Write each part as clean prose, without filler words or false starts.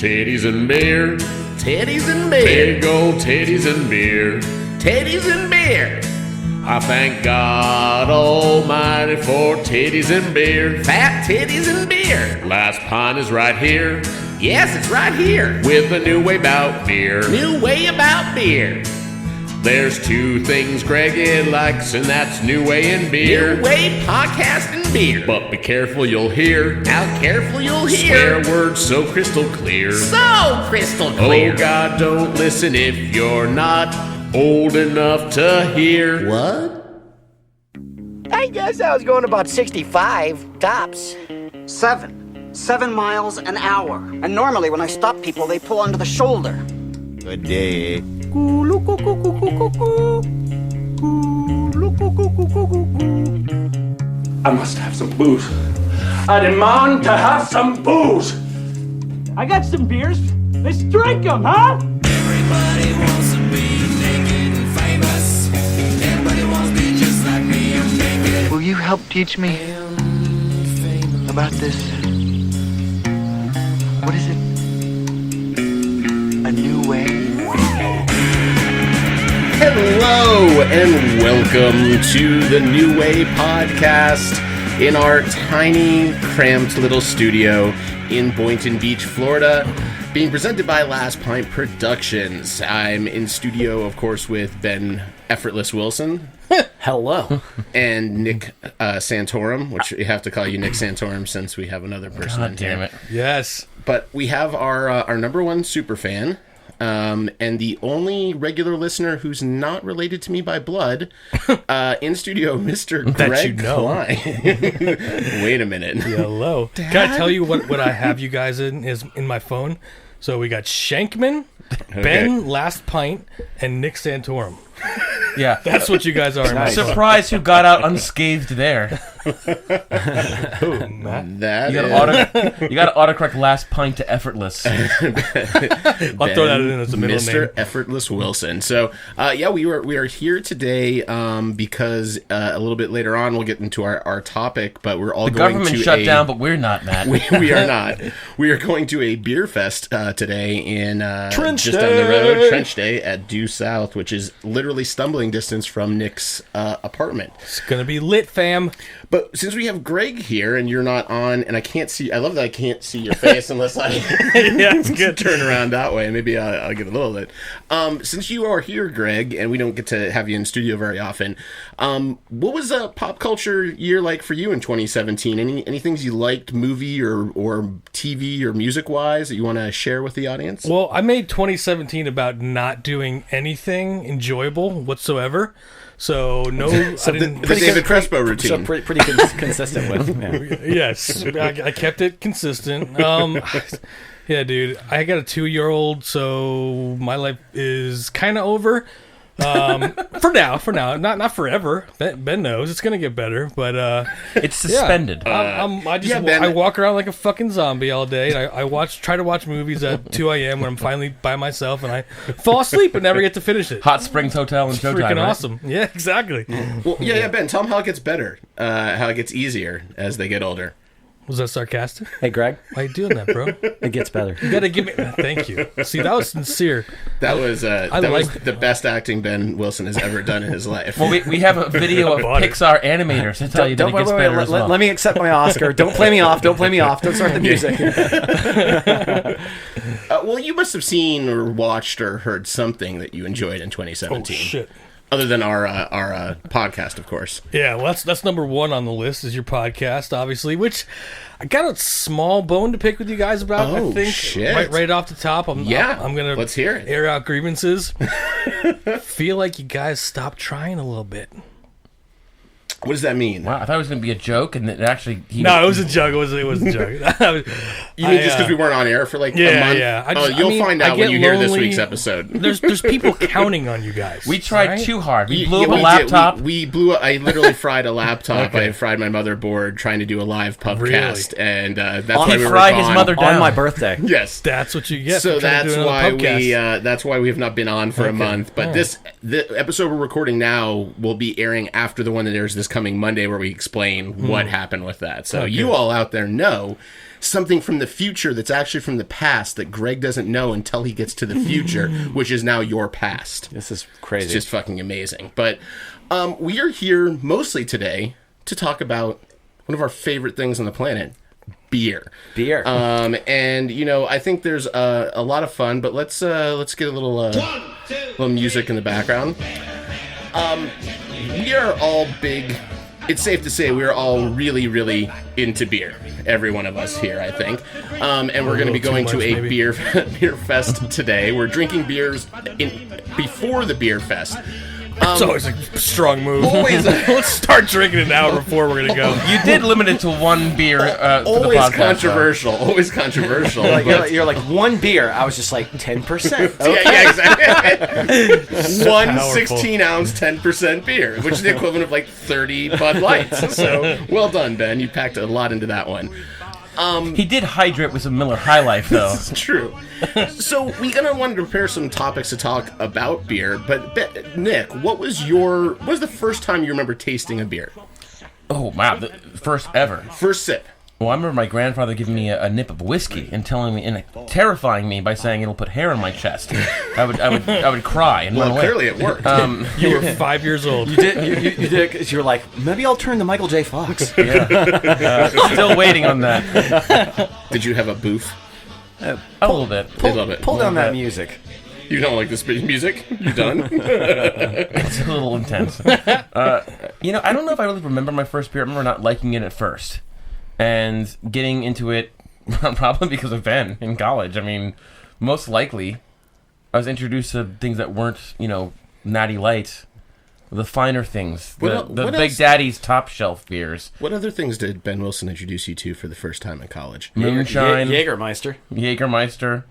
Titties and beer. Titties and beer. Big old titties and beer. Titties and beer. I thank God Almighty for titties and beer. Fat titties and beer. Last pint is right here Yes, it's right here. with a new way about beer. New way about beer. There's two things Greg likes, and that's new way and beer. New way podcast and beer. But be careful, you'll hear How careful you'll hear. swear words so crystal clear. So crystal clear. Oh God, don't listen if you're not old enough to hear. What? I guess I was going about 65 tops. 7 miles an hour. And normally when I stop people, they pull onto the shoulder. Good day. I must have some booze. I demand to have some booze. I got some beers. Let's drink them, huh? Everybody wants to be naked and famous. Everybody wants to be just like me. I'm naked Will you help teach me and famous. about this? What is it? A new way? Hello and welcome to the New Way podcast in our tiny, cramped little studio in Boynton Beach, Florida, being presented by Last Pint Productions. I'm in studio, of course, with Ben Effortless Wilson. Hello. And Nick Santorum, which we have to call you Nick Santorum since we have another person in here. Yes. But we have our number one superfan, and the only regular listener who's not related to me by blood, in studio, Mr. Greg Klein. Wait a minute. Hello. Dad? Can I tell you what I have you guys in my phone? So we got Shankman, Ben Last Pint, and Nick Santorum. Yeah. That's what you guys are in my phone. Surprised who got out unscathed there. Ooh, Matt. That You is... got to autocorrect Last Pint to Effortless. I'll throw that in as a middle Mr. name. Effortless Wilson. So, we are here today because a little bit later on we'll get into our topic, but we're all The going government to shut down, but we're not, Matt. We are not. We are going to a beer fest today in Trench just down the road, Trench Day at Due South, which is literally stumbling distance from Nick's apartment. It's going to be lit, fam. But since we have Greg here and you're not on, and I can't see, I love that I can't see your face unless I Yeah, it's good. turn around that way. Maybe I'll get a little lit. Since you are here, Greg, and we don't get to have you in studio very often, what was a pop culture year like for you in 2017? Any things you liked, movie or TV or music wise, that you want to share with the audience? Well, I made 2017 about not doing anything enjoyable whatsoever. So no, I didn't. The David Crespo routine. So pretty consistent with. Yeah. Yes, I kept it consistent. Yeah, dude, I got a 2-year-old, so my life is kind of over. For now, not forever. Ben knows it's gonna get better, but It's suspended. I walk around like a fucking zombie all day. And I try to watch movies at 2 a.m. when I'm finally by myself, and I fall asleep and never get to finish it. Hot Springs Hotel and Showtime, Freaking right? awesome. Yeah, exactly. Well, yeah, Ben, tell them how it gets better, how it gets easier as they get older. Was that sarcastic? Hey, Greg. Why are you doing that, bro? It gets better. You gotta give me. Thank you. See, that was sincere. That was the best acting Ben Wilson has ever done in his life. Well, we have a video of Pixar animators to tell you that it gets better as well. Let me accept my Oscar. Don't play me off. Don't start the music. Well, you must have seen or watched or heard something that you enjoyed in 2017. Oh, shit. Other than our podcast, of course. Yeah, well, that's number one on the list is your podcast, obviously, which I got a small bone to pick with you guys about. Oh, I think shit. Right off the top. I'm gonna let's hear it. Air out grievances. Feel like you guys stopped trying a little bit. What does that mean? Wow, I thought it was going to be a joke, and it actually... It was a joke. It was a joke. You mean just because we weren't on air for like a month? Yeah. You'll find out when you hear this week's episode. There's people counting on you guys. We tried too hard. We blew up a laptop. I literally fried a laptop. Okay. I fried my motherboard trying to do a live pubcast, and that's why we were fried his mother down on my birthday. Yes, that's what you get. So that's why we have not been on for a month. But the episode we're recording now will be airing after the one that airs this coming Monday, where we explain what happened with that. So you all out there know something from the future that's actually from the past that Greg doesn't know until he gets to the future, which is now your past. This is crazy. It's just fucking amazing. But we are here mostly today to talk about one of our favorite things on the planet, beer. And I think there's a lot of fun, but let's get a little music in the background. We are all big. It's safe to say we are all really, really into beer. Every one of us here, I think. And we're going to be going to a beer fest today. We're drinking beers before the beer fest. It's always a strong move. Always. Let's start drinking an hour before we're gonna go. You did limit it to one beer. Always for the podcast, controversial. Always controversial. You're like one beer. I was just like 10%. Yeah, exactly. One Powerful. 16-ounce, 10% beer, which is the equivalent of like 30 Bud Lights. So, well done, Ben. You packed a lot into that one. He did hydrate with some Miller High Life, though. It's true. So we're gonna want to prepare some topics to talk about beer. But Nick, what was the first time you remember tasting a beer? Oh wow, the first ever. First sip. Well, I remember my grandfather giving me a nip of whiskey and telling me and terrifying me by saying it'll put hair on my chest. I would cry and run away. Clearly it worked. You were 5 years old. You did because you were like, maybe I'll turn to Michael J. Fox. Yeah. Still waiting on that. Did you have a boof? A little bit. Pull down that music. You don't like this music? You done? It's a little intense. I don't know if I really remember my first beer. I remember not liking it at first. And getting into it probably because of Ben in college. I mean, most likely, I was introduced to things that weren't, Natty Light, the finer things, the Big else? Daddy's top shelf beers. What other things did Ben Wilson introduce you to for the first time in college? Moonshine, Jägermeister.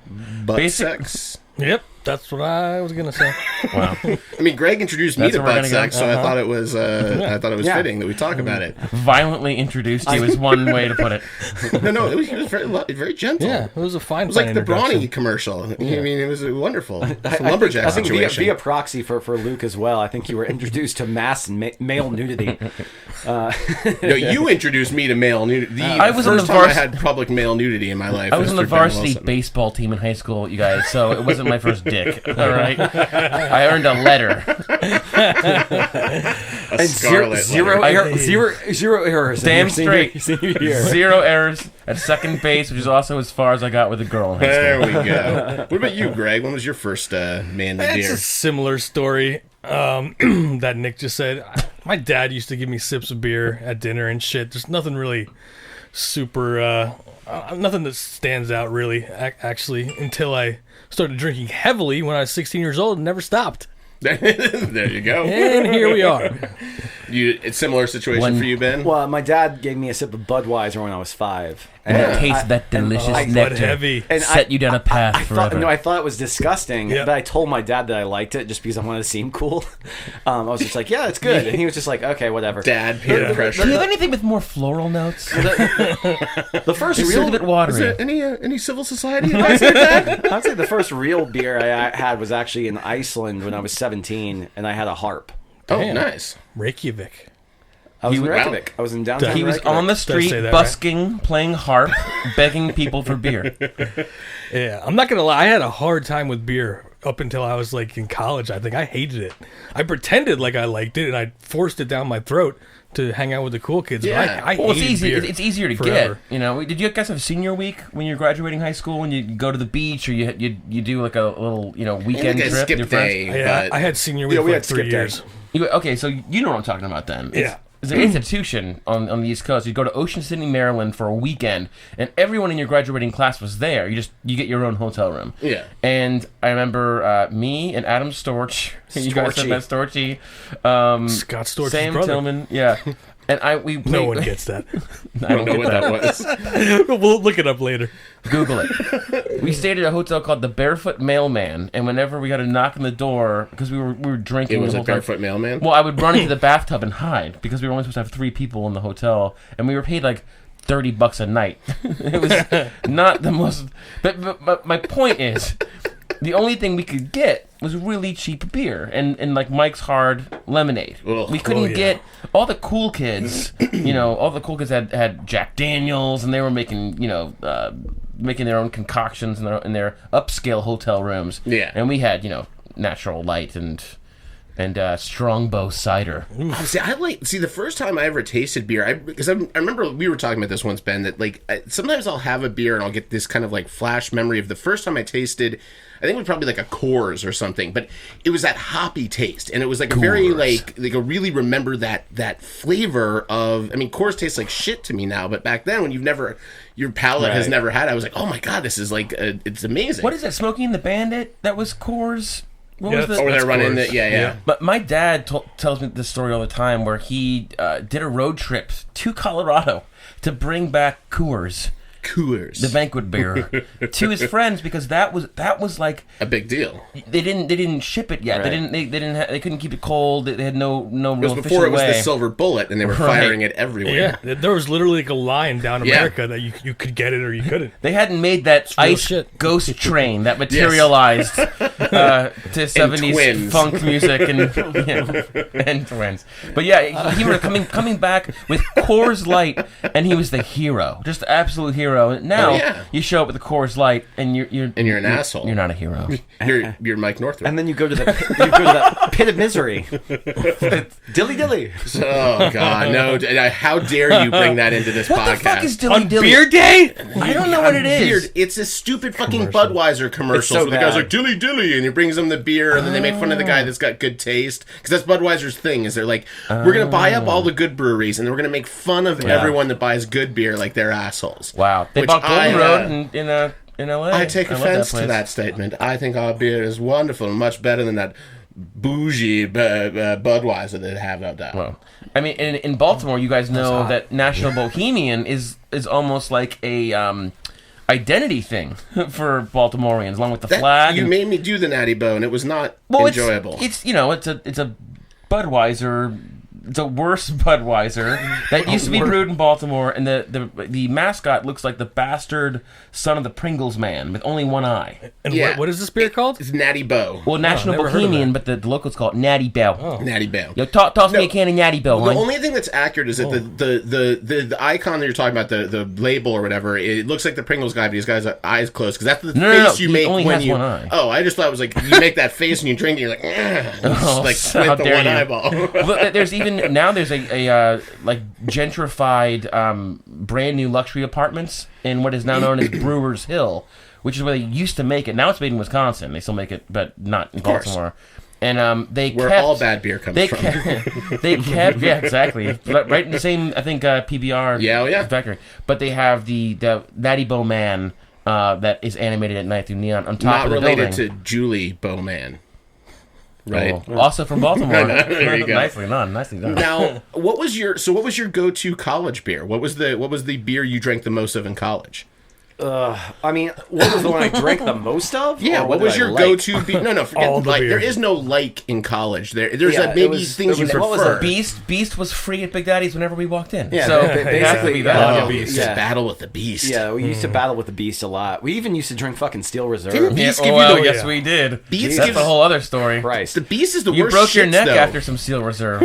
Butt sex. Yep, that's what I was gonna say. Wow. I mean, Greg introduced me That's to where we're butt gonna sex, go. so I thought it was fitting that we talk about it. Violently introduced you is one way to put it. No, it was very gentle. Yeah, it was a fine. It was like the Brawny commercial. Yeah. I mean, it was wonderful. It's a lumberjack I think situation. via proxy for Luke as well. I think you were introduced to mass and male nudity. No, you introduced me to male nudity. I was on first the time I had public male nudity in my life. I was on the through Ben varsity Wilson. baseball team in high school, you guys, so it wasn't my first dick. All right, I earned a letter. A scarlet zero errors. Damn in your straight. senior year. 0 errors at second base, which is also as far as I got with a girl in high school. There we go. What about you, Greg? When was your first manly It's beer? a similar story that Nick just said. My dad used to give me sips of beer at dinner and shit. There's nothing really super, nothing that stands out really, actually, until I started drinking heavily when I was 16 years old and never stopped. There you go. And here we are. It's a similar situation for you, Ben? Well, my dad gave me a sip of Budweiser when I was 5. And taste that delicious nectar. Heavy. And set you down a path forever. I thought it was disgusting, Yep. but I told my dad that I liked it just because I wanted to seem cool. I was just like, yeah, it's good. And he was just like, okay, whatever. Dad, peer pressure. Do you have anything with more floral notes? The first It's real... a bit Is watery. there any civil society advice like that? I'd say the first real beer I had was actually in Iceland when I was 17, and I had a harp. Oh, Damn. nice. Reykjavik. I was in Wow. Reykjavik. I was in downtown He was Reykjavik. on the street say that, busking, playing harp, begging people for beer. Yeah, I'm not gonna lie. I had a hard time with beer up until I was like in college. I think I hated it. I pretended like I liked it, and I forced it down my throat to hang out with the cool kids. Yeah. But I Well, it's hated easy. beer It's easier to forever. get. You know, did you guys have senior week when you're graduating high school? When you go to the beach, or you do like a little weekend Like a trip with your skip friends? day. Yeah, but I had senior week Yeah, we for had like 3 skip day. years. Okay, so you know what I'm talking about then. Yeah. It's an institution on the East Coast. You go to Ocean City, Maryland for a weekend, and everyone in your graduating class was there. You get your own hotel room. Yeah. And I remember me and Adam Storch. You guys said that Storchy. Scott Storch's Sam brother. Tillman. Yeah. And we No one gets that. I don't know get what that was. We'll look it up later. Google it. We stayed at a hotel called the Barefoot Mailman, and whenever we got a knock on the door, because we were drinking, It was the a whole time- barefoot mailman? Well, I would run into the bathtub and hide because we were only supposed to have 3 people in the hotel, and we were paid like $30 a night. It was not the most. But my point is, the only thing we could get was really cheap beer, and like Mike's Hard Lemonade. Ugh. We couldn't get all the cool kids. All the cool kids had Jack Daniels, and they were making making their own concoctions in their upscale hotel rooms. Yeah, and we had Natural Light and Strongbow cider. See, the first time I ever tasted beer, because I remember we were talking about this once, Ben, that sometimes I'll have a beer and I'll get this kind of like flash memory of the first time I tasted. I think it was probably like a Coors or something, but it was that hoppy taste, and it was like a very like I really remember that flavor of. I mean, Coors tastes like shit to me now, but back then when your palate has never had it, I was like, oh my god, this is like it's amazing. What is that? Smoky and the Bandit? That was Coors. What was over there running the yeah. But my dad tells me this story all the time, where he did a road trip to Colorado to bring back Coors, the banquet beer, to his friends, because that was like a big deal. They didn't ship it yet. Right. They couldn't keep it cold. They had no real it was before it was the silver bullet, and they were firing it everywhere. Yeah, there was literally like a line down America that you could get it or you couldn't. They hadn't made that ice ghost train that materialized to 70s funk music and twins. But yeah, he was coming back with Coors Light, and he was the hero, just the absolute hero. Now you show up with the Coors Light, and you're an asshole. You're not a hero. You're Mike Northrup. And then you go to the pit of misery. Dilly. Oh God, no! How dare you bring that into this podcast? What the fuck is Dilly on Beer Day? I don't know what it is. Beer. It's a stupid fucking Budweiser commercial. So the guy's like dilly, and he brings them the beer, and then they make fun of the guy that's got good taste, because that's Budweiser's thing. Is they're like, we're gonna buy up all the good breweries, and then we're gonna make fun of everyone that buys good beer like they're assholes. Wow. They bought Golden Road in LA. I take offense to that statement. I think our beer is wonderful and much better than that bougie Budweiser that they have out there. Well, I mean, in Baltimore, you guys know that National Bohemian is almost like a identity thing for Baltimoreans, along with the flag. You made me do the Natty Boh, and it was not enjoyable. It's a Budweiser. It's a worse Budweiser that used to be brewed in Baltimore, and the mascot looks like the bastard son of the Pringles man with only one eye. And what is this beer called? It's Natty Boh. Well, National Bohemian, but the locals call it Natty Boh. Oh. Natty Boh. Yo, toss me a can of Natty Boh. The only thing that's accurate is that the icon that you're talking about, the label or whatever, it looks like the Pringles guy, but he's got his eyes closed, because that's the face you make when you. One eye. Oh, I just thought it was like you make that face and you drink, and you're like, like squint the one eyeball. Well, there's a like gentrified brand new luxury apartments in what is now known as Brewers Hill, which is where they used to make it. Now it's made in Wisconsin. They still make it, but not in Baltimore. And where all bad beer comes from. They kept exactly right in the same, I think, PBR factory. But they have the Natty Boh Man that is animated at night through neon on top of the building. Not related to Julie Bowman. Right. Oh, also from Baltimore. There you go. Nicely done. Now, what was your go-to college beer? What was the beer you drank the most of in college? I mean, what was the one I drank the most of? Yeah, what was your go-to beer? No, forget like. There is no like in college. There's things you prefer. What was it? Beast was free at Big Daddy's whenever we walked in. Yeah, so basically, battle with the Beast. Yeah, we used to battle with the Beast a lot. We even used to drink fucking Steel Reserve. Didn't Beast give you yes, we did. That's a whole other story. Christ. The Beast is the worst. You broke your neck though. after some Steel Reserve.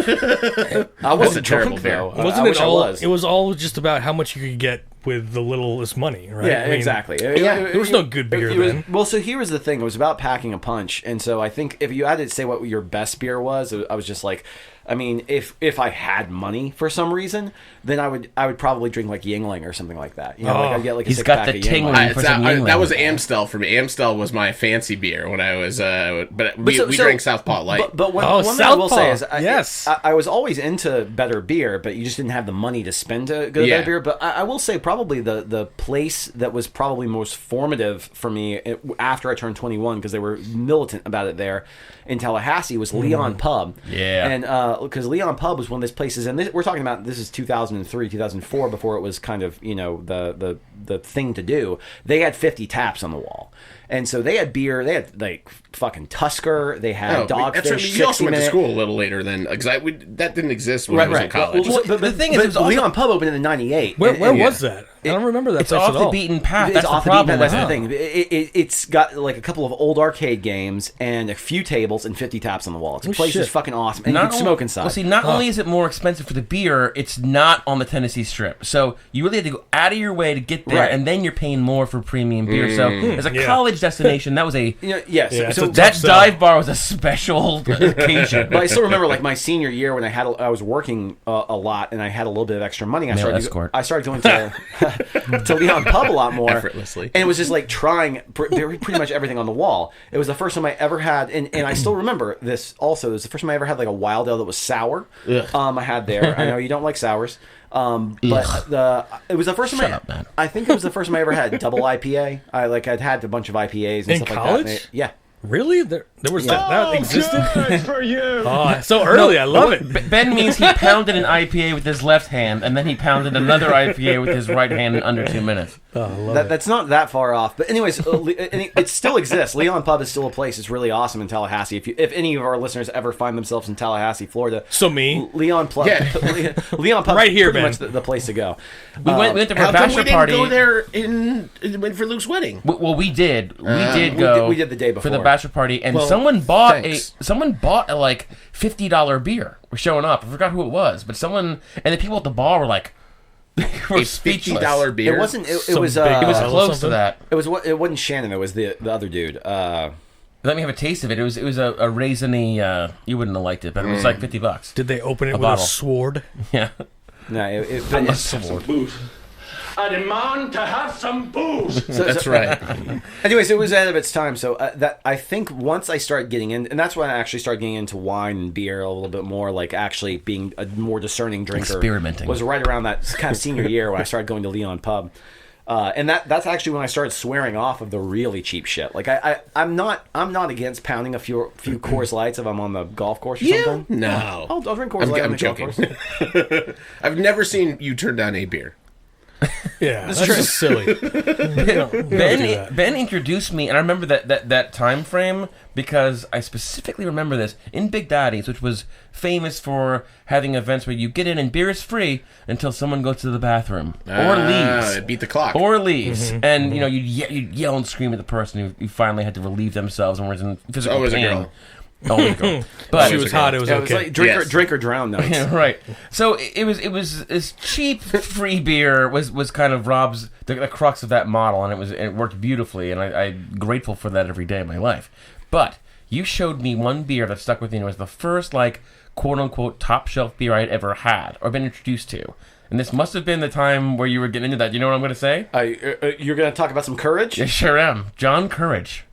I wasn't drunk though. Wasn't it all? It was all just about how much you could get with the littlest money, right? Yeah, exactly. There was no good beer then. Well, so here was the thing. It was about packing a punch. And so I think if you had to say what your best beer was, I was just like, I mean, if I had money for some reason, then I would probably drink like Yingling or something like that. You know, like I'd get like a he's six got pack the of tingling Yingling. for some Yingling. That was Amstel for me. Amstel was my fancy beer when I was, but we drank Southpaw Light. But one thing I will say is, yes, I was always into better beer, but you just didn't have the money to spend to go to better beer. But I will say probably the place that was probably most formative for me after I turned 21, because they were militant about it there in Tallahassee, was Leon Pub. Yeah. And Leon Pub was one of those places, and we're talking about this is 2003, 2004, before it was kind of the thing to do. They had 50 taps on the wall. And so they had beer. They had like fucking Tusker. They had Dogfish. We also went to school a little later then, because that didn't exist when I was in college. Well, the thing is, Leon Pub opened in '98. Where was that? I don't remember that. It's off the beaten path. That's the problem. That's the thing. It's got like a couple of old arcade games and a few tables and 50 taps on the wall. The place is fucking awesome, and you can smoke inside. Well, see, not only is it more expensive for the beer, it's not on the Tennessee Strip, so you really have to go out of your way to get there, and then you're paying more for premium beer. So as a college destination, that was a so that dive bar was a special occasion. But I still remember, like, my senior year when I was working a lot and I had a little bit of extra money. I started going to Leon Pub a lot more effortlessly, and it was just like trying pretty much everything on the wall. It was the first time I ever had, and I still remember this. Also, it was the first time I ever had like a wild ale that was sour. I had there. I know you don't like sours. But it was the first time I think it was the first time I ever had double IPA. I'd had a bunch of IPAs and in stuff college? like that. Yeah. Really? There was that existed? Good for you. Oh, so early. I love it. Ben means he pounded an IPA with his left hand, and then he pounded another IPA with his right hand in under 2 minutes. That's not that far off. But anyways, it still exists. Leon Pub is still a place. It's really awesome in Tallahassee. If any of our listeners ever find themselves in Tallahassee, Florida, so me, Leon Pub, Leon Pub, right here, pretty much the place to go. We went to our how bachelor come we party. didn't go there for Luke's wedding? Well, we did. We did go. We did the day before for the bachelor party, and someone bought a like $50 beer. We're showing up. I forgot who it was, but someone, and the people at the bar were like, were speechless. $50 beer. It wasn't. It was. It was close to that. It was. It wasn't Shannon. It was the other dude. Let me have a taste of it. It was a raisiny. You wouldn't have liked it, but it was like $50. Did they open it with bottle. a sword? Yeah. No, it's a sword. Booze. I demand to have some booze. That's right. Anyways, it was ahead of its time. So that I think once I started getting in, and that's when I actually started getting into wine and beer a little bit more, like actually being a more discerning drinker. Experimenting. Was right around that kind of senior year when I started going to Leon Pub. And that's actually when I started swearing off of the really cheap shit. Like I'm not against pounding a few Coors Lights if I'm on the golf course or something. No, I'll drink Coors Light on the joking. golf course. I've never seen you turn down a beer. Yeah, that's just silly. Ben introduced me, and I remember that time frame because I specifically remember this in Big Daddy's, which was famous for having events where you get in and beer is free until someone goes to the bathroom or leaves. Beat the clock. Or leaves. And, you'd yell and scream at the person who finally had to relieve themselves and was in physical Always pain. a girl. Always a girl. But she was hot. It was It okay. was like drink or drown nights. right. So it was this cheap free beer was kind of Rob's the crux of that model, and it worked beautifully, and I'm grateful for that every day of my life. But you showed me one beer that stuck with me, and it was the first like quote unquote top shelf beer I had ever had or been introduced to. And this must have been the time where you were getting into that. You know what I'm going to say? You're going to talk about some courage? I sure am. John Courage.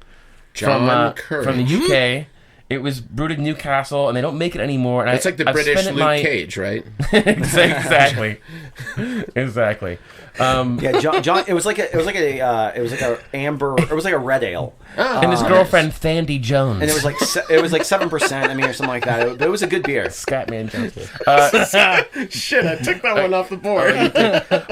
John Courage. From the UK. It was brewed in Newcastle, and they don't make it anymore. And it's like the British Luke Cage, right? Exactly. Exactly. Yeah, John. It was like a amber. It was like a red ale. And his girlfriend Thandy Jones. And it was like 7%. I mean, or something like that. It was a good beer. Scatman Jones. Shit, I took that one off the board.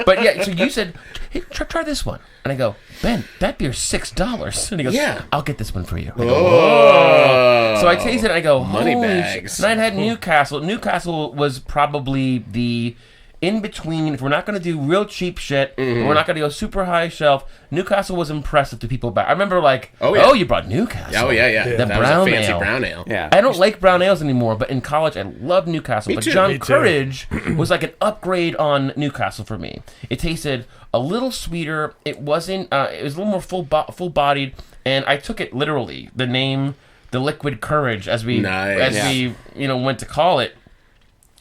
But yeah, so you said, hey, try this one, and I go, Ben, that beer's $6. And he goes, Yeah, I'll get this one for you. I go, so I tasted it, and I go, money holy bags. And I'd had Newcastle. Newcastle was probably the in between. If we're not going to do real cheap shit, we're not going to go super high shelf. Newcastle was impressive to people back. I remember like, oh, you brought Newcastle. Oh yeah. The That brown was a fancy ale. brown ale. Yeah. I don't like brown ales anymore, but in college I loved Newcastle. But John Courage was like an upgrade on Newcastle for me. It tasted a little sweeter. It wasn't. It was a little more full bodied, and I took it literally. The name, the liquid courage, as we went to call it.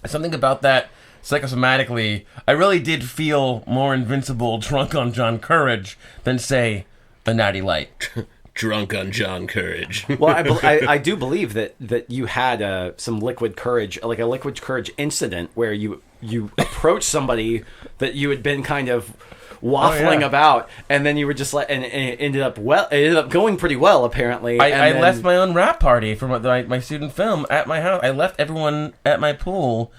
Something about that. Psychosomatically, I really did feel more invincible drunk on John Courage than, say, a Natty Light. drunk on John Courage. Well, I do believe that you had some liquid courage, like a liquid courage incident where you approached somebody that you had been kind of waffling about, and then you were just like, and it ended up going pretty well apparently. I left my own rap party for my student film at my house. I left everyone at my pool,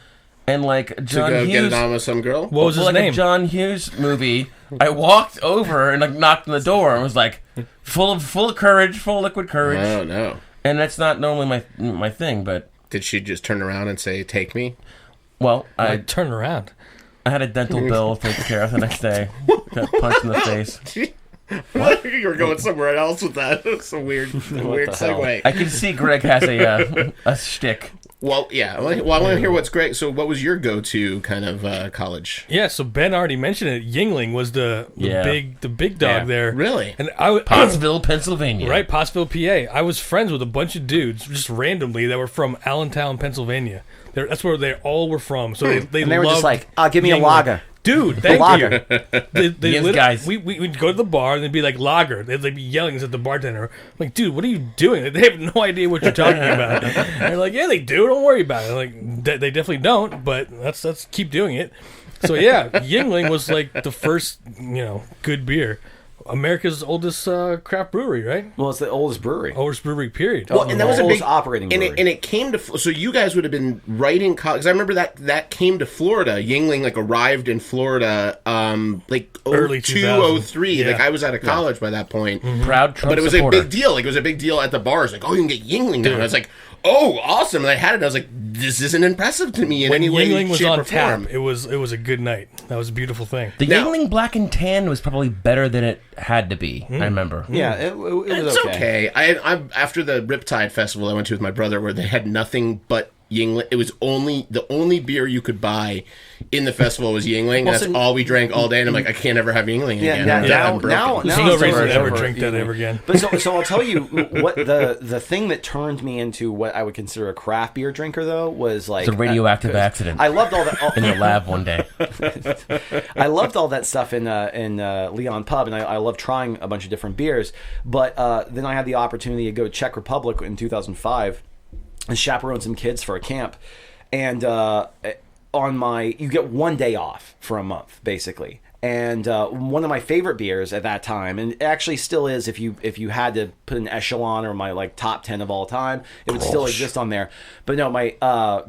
and like John to go Hughes, get it on with some girl. What was his like name? A John Hughes movie. I walked over and like knocked on the door and was like full of courage, full of liquid courage. Oh no! And that's not normally my thing, but did she just turn around and say, "Take me"? Well, I turn around. I had a dental bill taken care of the next day. Got punched in the face. What? You were going somewhere else with that. It's a weird segue. I can see Greg has a shtick. Well, yeah. Well, I want to hear what's Greg. So, what was your go-to kind of college? Yeah, so Ben already mentioned it. Yingling was the big dog there. Really? And Pottsville, Pennsylvania. Right, Pottsville, PA. I was friends with a bunch of dudes just randomly that were from Allentown, Pennsylvania. That's where they all were from. So they and they were just loved like, give me a lager. Dude, thank lager. you. Yes, guys. We'd go to the bar and they'd be like, lager. They'd be yelling at the bartender. I'm like, dude, what are you doing? They have no idea what you're talking about. And they're like, yeah, they do. Don't worry about it. Like, they definitely don't, but let's keep doing it. So yeah, Yingling was like the first, good beer. America's oldest craft brewery, right? Well, it's the oldest brewery. Oldest brewery, period. Well, and that was a big operating brewery. And it came to, so you guys would have been right in college. Because I remember that came to Florida. Yingling like arrived in Florida like early 2002, 03. Yeah. Like I was out of college by that point. Mm-hmm. Proud Trump But it was supporter. a big deal. Like it was a big deal at the bars. Like, oh, you can get Yingling now. And I was like, oh, awesome. And I had it. And I was like, this isn't impressive to me in any way, Yingling was shape, on or form. tap, it was a good night. That was a beautiful thing. The Yingling Black and Tan was probably better than it had to be. I remember. Yeah, it was It's okay. I after the Riptide Festival I went to with my brother, where they had nothing but Yingling. It was the only beer you could buy in the festival was Yingling. And that's all we drank all day. And I'm like, I can't ever have Yingling again. Now There's no reason to ever drink that ever again. But so I'll tell you what the thing that turned me into what I would consider a craft beer drinker though was like It's a radioactive accident. I loved all that in your lab one day. I loved all that stuff in Leon Pub, and I loved trying a bunch of different beers. But then I had the opportunity to go to Czech Republic in 2005 and chaperone some kids for a camp, and you get 1 day off for a month basically. And one of my favorite beers at that time, and it actually still is, if you had to put an echelon or my like top 10 of all time, it would still exist on there. But no, my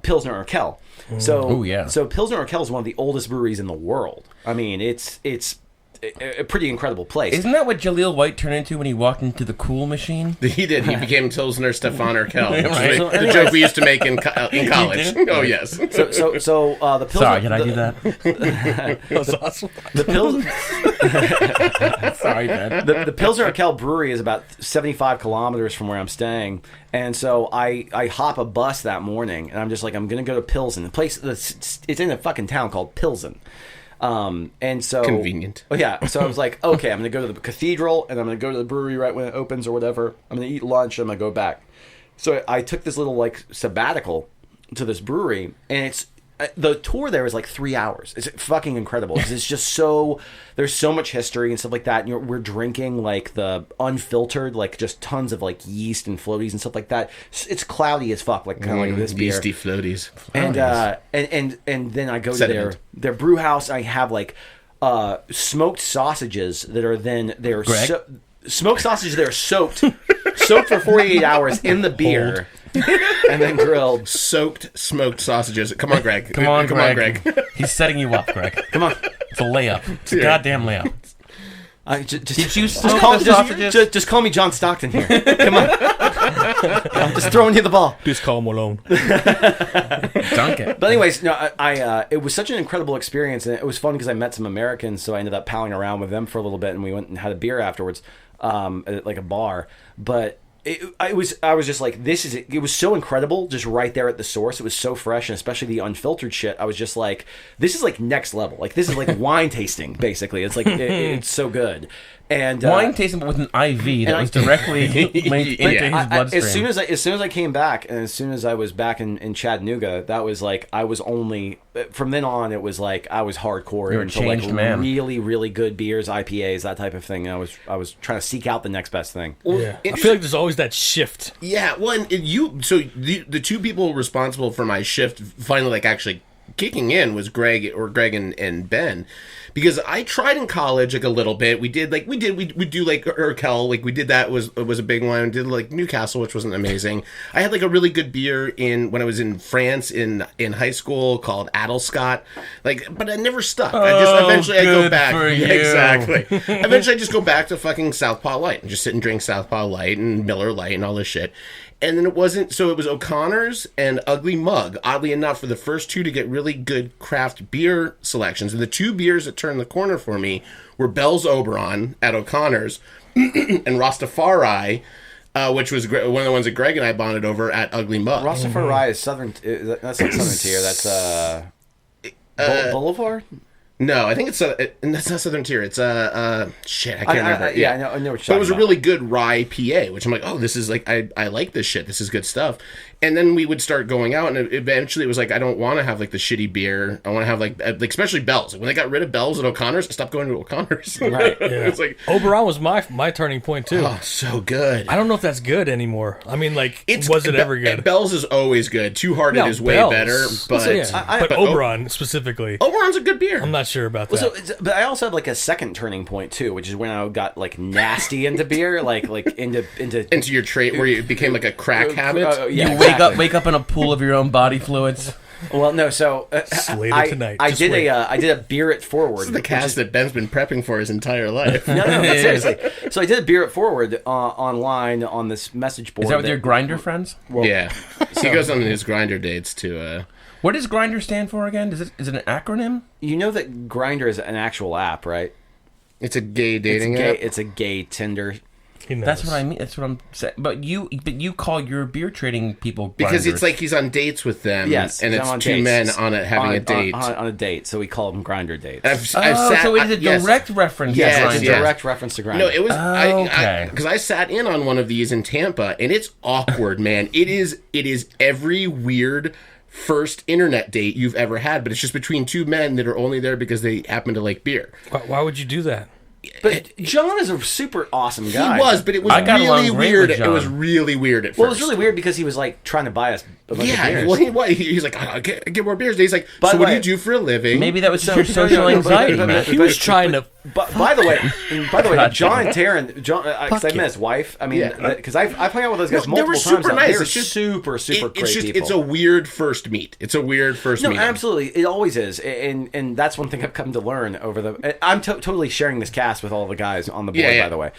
Pilsner Urquell. So Pilsner Urquell is one of the oldest breweries in the world. I mean, it's a pretty incredible place. Isn't that what Jaleel White turned into when he walked into the cool machine? He did. He became Pilsner Stefan Urquell. Right. So the joke we used to make in college. Oh, yes. So the Pilsner... Sorry, did I do that? That was awesome. The Pilsner... Sorry, man. The Pilsner Urquell brewery is about 75 kilometers from where I'm staying. And so I hop a bus that morning, and I'm just like, I'm going to go to Pilsen. The place, it's in a fucking town called Pilsen. And so convenient. Yeah. So I was like, okay, I'm going to go to the cathedral, and I'm going to go to the brewery right when it opens or whatever. I'm going to eat lunch, and I'm going to go back. So I took this little like sabbatical to this brewery, and it's the tour there is like 3 hours. It's fucking incredible because it's just there's so much history and stuff like that. And we're drinking like the unfiltered, like just tons of like yeast and floaties and stuff like that. It's cloudy as fuck, like kind of like this beer. Yeasty floaties. And then I go to their brew house. I have like smoked sausages that are smoked sausages that are soaked for 48 hours in the beer. And then grilled. Soaked smoked sausages. Come on, Greg. Come on, Greg. He's setting you up, Greg. Come on. It's a layup. It's a goddamn layup. Did you smoke the sausages? Just call me John Stockton here. Come on. I'm just throwing you the ball. Just call him alone. Duncan. But anyways, no, it was such an incredible experience, and it was fun because I met some Americans, so I ended up palling around with them for a little bit, and we went and had a beer afterwards, at like a bar. But I was just like, it was so incredible just right there at the source. It was so fresh, and especially the unfiltered shit. I was just like, this is like next level. Like this is like wine tasting basically. It's like it's so good. And wine tasting but with an IV that was directly linked into his bloodstream. As soon as I came back, and as soon as I was back in Chattanooga, that was like I was only from then on, it was like I was hardcore You're a into like changed man. really, really good beers, IPAs, that type of thing. I was trying to seek out the next best thing. Yeah. I feel like there's always that shift. Yeah, well, and the two people responsible for my shift finally like actually kicking in was Greg and Ben, because I tried in college like a little bit. We do like Urkel, like we did that was a big one. We did like Newcastle, which wasn't amazing. I had like a really good beer when I was in France in high school called Adelscott, but I never stuck. I just eventually I go back. You. Exactly. Eventually I just go back to fucking Southpaw Light and just sit and drink Southpaw Light and Miller Light and all this shit. And then it was O'Connor's and Ugly Mug, oddly enough, for the first two to get really good craft beer selections. And the two beers that turned the corner for me were Bell's Oberon at O'Connor's and Rastafari, which was one of the ones that Greg and I bonded over at Ugly Mug. Rastafari is southern. That's not southern tier. That's Boulevard. No, I think it's that's not Southern Tier. It's shit. I can't remember. I know what you're talking about. But it was a really good rye PA, which I'm like, oh, this is like I like this shit. This is good stuff. And then we would start going out, and eventually it was like I don't want to have like the shitty beer. I want to have like especially Bell's. Like, when they got rid of Bell's at O'Connor's, I stopped going to O'Connor's. Right. Yeah. It's like Oberon was my turning point too. Oh, so good. I don't know if that's good anymore. I mean, like, was it ever good? Bell's is always good. Two Hearted is way Bell's. better, but but Oberon specifically. Oberon's a good beer. I'm not sure about that. Well, but I also had like a second turning point too, which is when I got like nasty into beer, like into your trait where you became like a crack habit. Yeah, you wake up in a pool of your own body fluids. Well, no. So Slated tonight. I did a beer it forward. This is the cast that Ben's been prepping for his entire life. No, seriously. So I did a beer it forward online on this message board. Is that with your Grindr friends? Well, yeah. He goes on his Grindr dates to. What does Grindr stand for again? Is it an acronym? You know that Grindr is an actual app, right? It's a gay dating app. It's a gay Tinder. That's what I mean. That's what I'm saying. But you call your beer trading people because grinders. it's like he's on dates with them. Yes, and it's two men having a date on a date. So we call them Grindr dates. So it is a direct reference. Yes, it's a direct reference to Grindr. No, it was okay. Because I sat in on one of these in Tampa, and it's awkward, man. It is every weird first internet date you've ever had, but it's just between two men that are only there because they happen to like beer. Why would you do that? But John is a super awesome guy. He was, but it was really weird. It was really weird at first. Well, it was really weird because he was like trying to buy us a bunch of beers. Well, he's like, I get more beers. He's like, so what do you do for a living? Maybe that was your social anxiety, man. He was trying to. By the way, John and Taryn, because I met his wife. I mean, because I've hung out with those guys multiple times. Super nice. They're super great people. It's a weird first meet. No, absolutely, it always is, and that's one thing I've come to learn over the. I'm totally sharing this cast with all the guys on the board, by the way.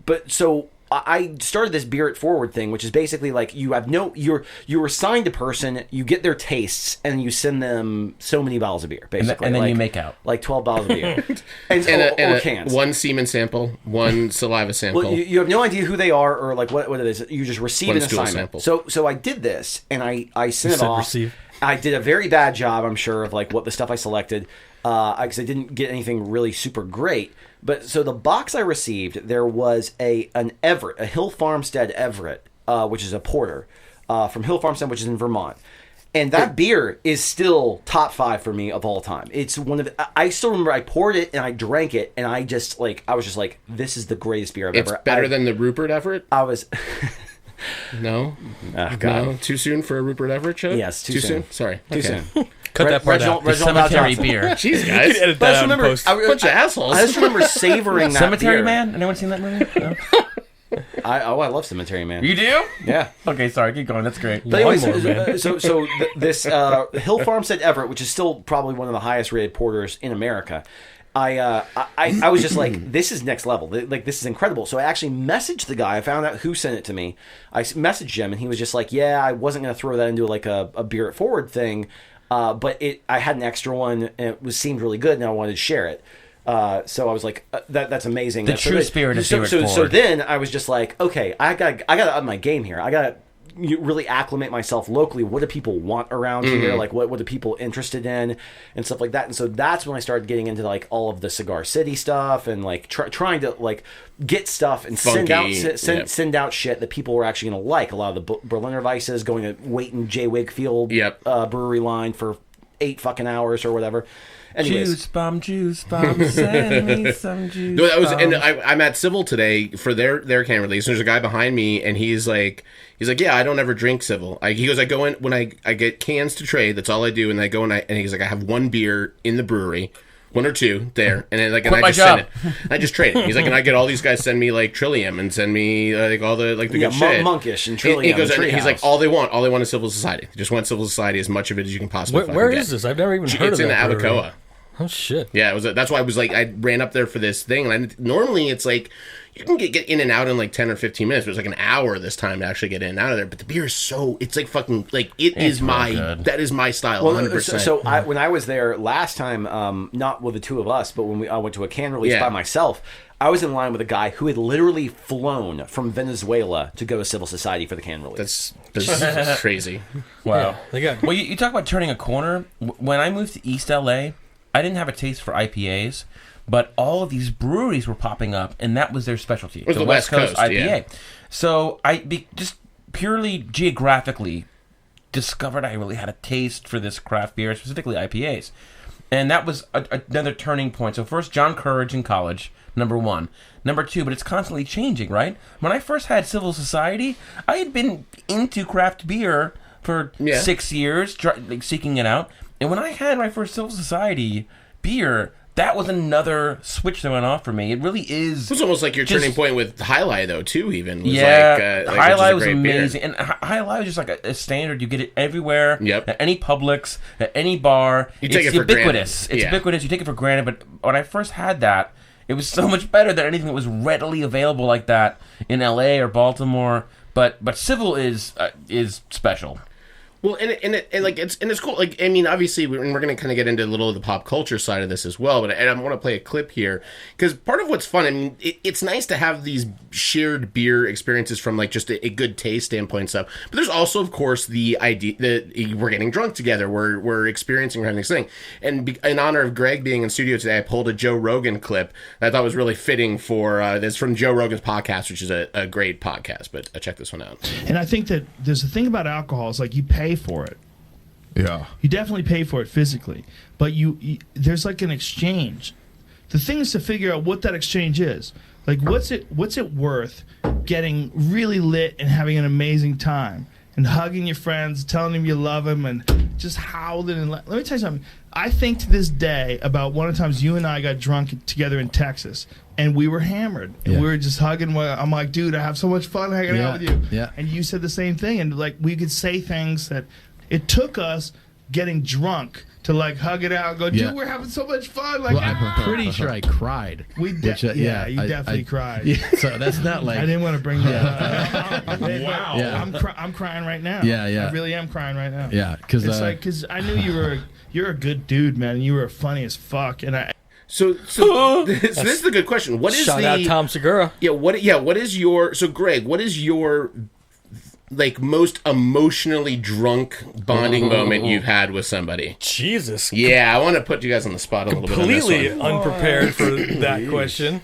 But so I started this beer it forward thing, which is basically like you're assigned a person, you get their tastes, and you send them so many bottles of beer, basically, and then you make out like 12 bottles of beer, or cans. One semen sample, one saliva sample. Well, you have no idea who they are or like what it is. You just receive an assignment. Sample. So I did this, and I sent it off. Receive. I did a very bad job, I'm sure, of like what the stuff I selected, because I didn't get anything really super great. But so the box I received, there was an Everett, a Hill Farmstead Everett, which is a porter from Hill Farmstead, which is in Vermont. And that beer is still top 5 for me of all time. It's one of I still remember I poured it and I drank it and I was just like, this is the greatest beer I've ever. It's better than the Rupert Everett? I was. No? Oh, God. No? Too soon for a Rupert Everett show? Yes, too soon. Sorry. Too soon. Cut that part out. The cemetery beer. Jeez, guys. Edit that out in post. Bunch of assholes. I just remember savoring that Cemetery beer. Man? Anyone seen that movie? No? I love Cemetery Man. You do? Yeah. Okay, sorry. Keep going. That's great. But anyways, Man. this Hill Farmstead Everett, which is still probably one of the highest rated porters in America, I was just like, this is next level. Like, this is incredible. So I actually messaged the guy. I found out who sent it to me. I messaged him, and he was just like, yeah, I wasn't going to throw that into like a beer it forward thing, but I had an extra one, and it seemed really good, and I wanted to share it. So I was like, that's amazing. The true spirit of beer it forward. So then I was just like, okay, I gotta up my game here. I gotta really acclimate myself locally. What do people want around here? Like, what are people interested in and stuff like that? And so that's when I started getting into like all of the Cigar City stuff and like trying to like get stuff and send out shit that people were actually going to like. A lot of the Berliner Weisses, going to wait in J. Wigfield brewery line for 8 fucking hours or whatever. Anyways. Juice bomb, send me some juice. No, that was, and I'm at Civil today for their can release. There's a guy behind me, and he's like, yeah, I don't ever drink Civil. He goes, I go in when I get cans to trade. That's all I do, and I go and he's like, I have 1 beer in the brewery. 1 or 2 there, and then like, and I just send it. I just trade it. He's like, and I get all these guys send me like Trillium and send me like all the good shit. Monkish and Trillium. He goes, and he's like, all they want is Civil Society. They just want Civil Society, as much of it as you can possibly. Where is this? I've never even heard of it. It's in Abacoa. Oh shit! Yeah, that's why I was like, I ran up there for this thing, and normally it's like you can get in and out in like 10 or 15 minutes. But it's like an hour this time to actually get in and out of there. But the beer is it's like fucking like it's that is my style. 100%. So when I was there last time, not with the two of us, but when I went to a can release by myself, I was in line with a guy who had literally flown from Venezuela to go to Civil Society for the can release. That's crazy. Wow. Well, you talk about turning a corner. When I moved to East LA, I didn't have a taste for IPAs, but all of these breweries were popping up, and that was their specialty. It was the West Coast IPA. Yeah. So just purely geographically discovered I really had a taste for this craft beer, specifically IPAs. And that was another turning point. So first, John Courage in college, number 1. Number 2, but it's constantly changing, right? When I first had Civil Society, I had been into craft beer for 6 years, seeking it out. And when I had my first Civil Society beer, that was another switch that went off for me. It really is. It was almost like your turning point with High Life, though, too, even. High Life was amazing. Beer. And High Life was just like a standard. You get it everywhere, at any Publix, at any bar. You take it for ubiquitous. Granted. It's ubiquitous. You take it for granted. But when I first had that, it was so much better than anything that was readily available like that in LA or Baltimore. But Civil is special. Well, and it's cool. Like, I mean, obviously, we're going to kind of get into a little of the pop culture side of this as well. But I want to play a clip here because part of what's fun. I mean, it's nice to have these shared beer experiences from like just a good taste standpoint and stuff. But there's also, of course, the idea that we're getting drunk together. We're experiencing, we're having this thing. And in honor of Greg being in studio today, I pulled a Joe Rogan clip that I thought was really fitting for this from Joe Rogan's podcast, which is a great podcast. But check this one out. And I think that there's a thing about alcohol. It's like you pay for it. Yeah. You definitely pay for it physically, but you there's like an exchange. The thing is to figure out what that exchange is. Like what's it worth getting really lit and having an amazing time and hugging your friends, telling them you love them and just howling and let me tell you something. I think to this day about one of the times you and I got drunk together in Texas and we were hammered and we were just hugging. I'm like, dude, I have so much fun hanging out with you. Yeah. And you said the same thing and like we could say things that it took us getting drunk to like hug it out and go, dude, we're having so much fun. Like, I'm pretty sure I cried. You definitely cried. Yeah, so that's not like I didn't want to bring that up. Wow. Yeah. I'm crying right now. Yeah. I really am crying right now. Yeah, because I knew you're a good dude, man, and you were funny as fuck, and I. So this is a good question. What is shout out Tom Segura? What is your Greg? What is your like most emotionally drunk bonding moment you've had with somebody? Jesus. Yeah, I want to put you guys on the spot a little bit. Completely unprepared for that question.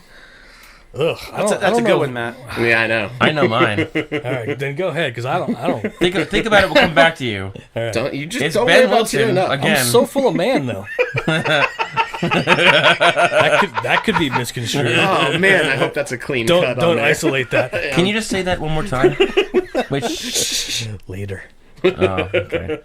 Ugh, that's a good one, Matt. Yeah, I know. I know mine. All right, then go ahead, because I don't. Think about it. We'll come back to you. Right. Don't it's don't Ben worry about Wilson tearing up. again. I'm so full of man, though. that could be misconstrued. Oh man, I hope that's a clean cut. Don't isolate that. Can you just say that one more time? Later. Oh, okay.